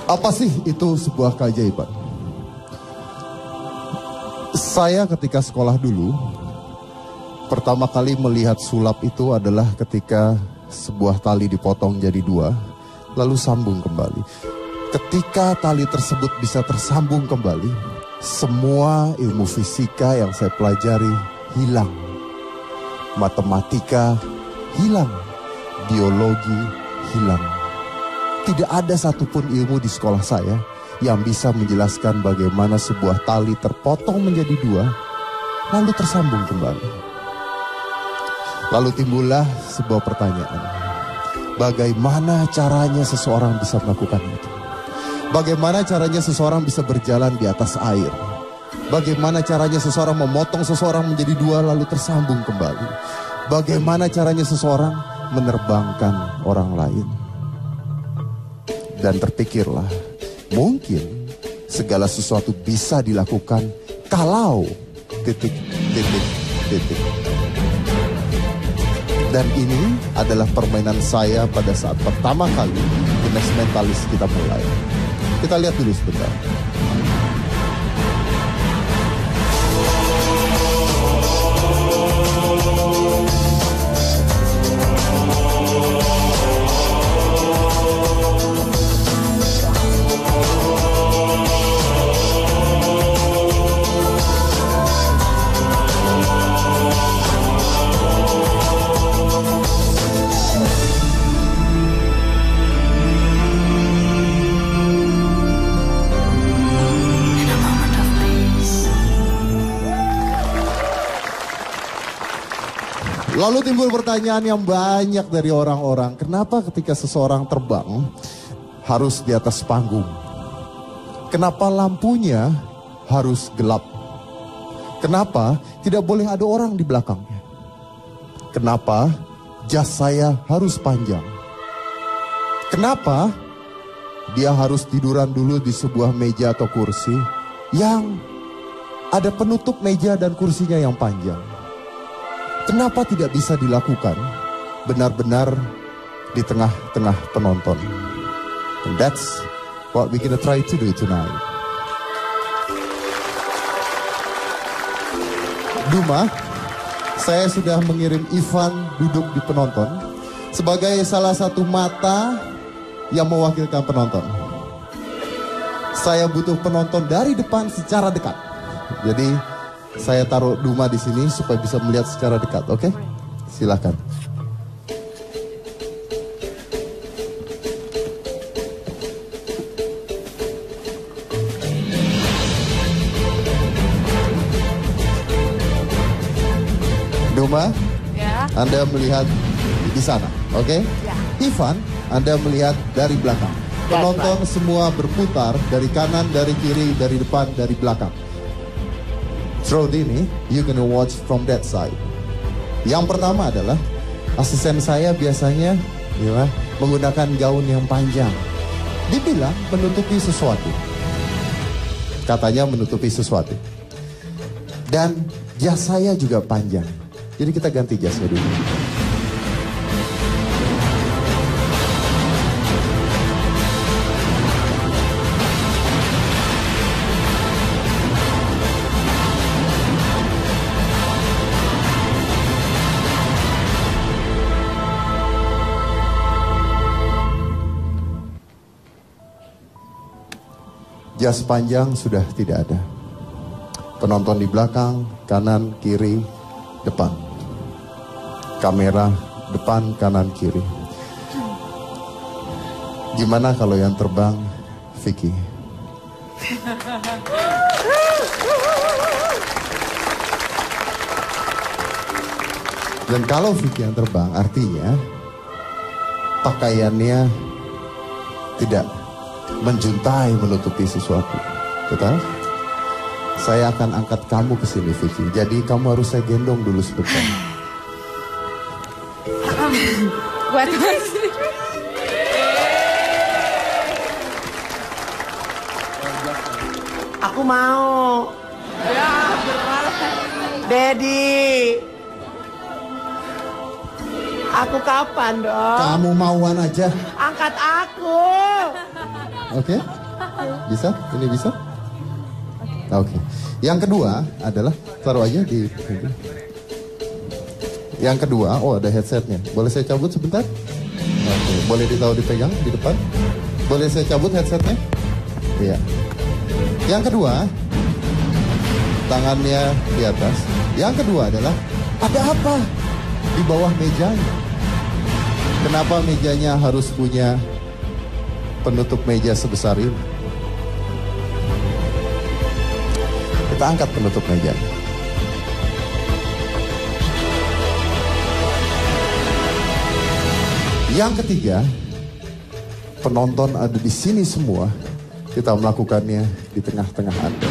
Apa sih itu sebuah keajaiban? Saya ketika sekolah dulu, pertama kali melihat sulap itu adalah ketika sebuah tali dipotong jadi dua, lalu sambung kembali. Ketika tali tersebut bisa tersambung kembali, semua ilmu fisika yang saya pelajari hilang. Matematika hilang, biologi hilang. Tidak ada satupun ilmu di sekolah saya yang bisa menjelaskan bagaimana sebuah tali terpotong menjadi dua, lalu tersambung kembali. Lalu timbullah sebuah pertanyaan. Bagaimana caranya seseorang bisa melakukan itu? Bagaimana caranya seseorang bisa berjalan di atas air? Bagaimana caranya seseorang memotong seseorang menjadi dua lalu tersambung kembali? Bagaimana caranya seseorang menerbangkan orang lain? Dan terpikirlah, mungkin segala sesuatu bisa dilakukan kalau titik. Dan ini adalah permainan saya pada saat pertama kali The Next Mentalist kita mulai. Kita lihat dulu sebentar. Lalu timbul pertanyaan yang banyak dari orang-orang. Kenapa ketika seseorang terbang harus di atas panggung? Kenapa lampunya harus gelap? Kenapa tidak boleh ada orang di belakangnya? Kenapa jas saya harus panjang? Kenapa dia harus tiduran dulu di sebuah meja atau kursi yang ada penutup meja dan kursinya yang panjang? Kenapa tidak bisa dilakukan benar-benar di tengah-tengah penonton? And that's what we're gonna try to do tonight. Duma, saya sudah mengirim Ivan duduk di penonton sebagai salah satu mata yang mewakilkan penonton. Saya butuh penonton dari depan secara dekat. Jadi saya taruh Duma di sini supaya bisa melihat secara dekat, oke? Silakan. Duma, ya. Anda melihat di sana, oke? Ya. Ivan, Anda melihat dari belakang. Penonton semua berputar dari kanan, dari kiri, dari depan, dari belakang. Throw ini, you gonna watch from that side. Yang pertama adalah asisten saya biasanya ya, menggunakan gaun yang panjang. Dibilang menutupi sesuatu. Katanya menutupi sesuatu. Dan jas saya juga panjang. Jadi kita ganti jasnya dulu. Jas panjang sudah tidak ada. Penonton di belakang, kanan, kiri, depan. Kamera, depan, kanan, kiri. Gimana kalau yang terbang, Vicky? Dan kalau Vicky yang terbang, artinya pakaiannya tidak menjuntai, menutupi sesuatu. Betul? Saya akan angkat kamu ke sini, Vicky. Jadi kamu harus saya gendong dulu sebentar. Buat Aku mau. Ya, Daddy. Aku kapan dong? Kamu mauan aja. Angkat aku. Oke? Bisa? Ini bisa? Oke. Yang kedua adalah taruh aja di. Yang kedua, oh ada headsetnya. Boleh saya cabut sebentar? Oke. Boleh ditaruh dipegang di depan? Boleh saya cabut headsetnya? Iya. Yang kedua, tangannya di atas. Yang kedua adalah ada apa di bawah mejanya? Kenapa mejanya harus punya penutup meja sebesar ini? Kita angkat penutup meja. Yang ketiga, penonton ada di sini semua. Kita melakukannya di tengah-tengah Anda.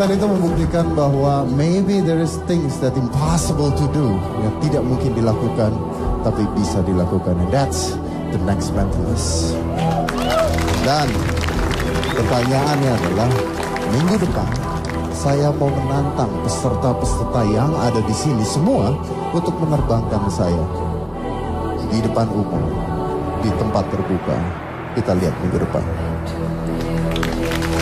Dan itu membuktikan bahwa maybe there is things that impossible to do, yang tidak mungkin dilakukan tapi bisa dilakukan, and that's the next mentalist. Dan pertanyaannya adalah minggu depan saya mau menantang peserta-peserta yang ada di sini semua untuk menerbangkan saya di depan umum, di tempat terbuka. Kita lihat minggu depan.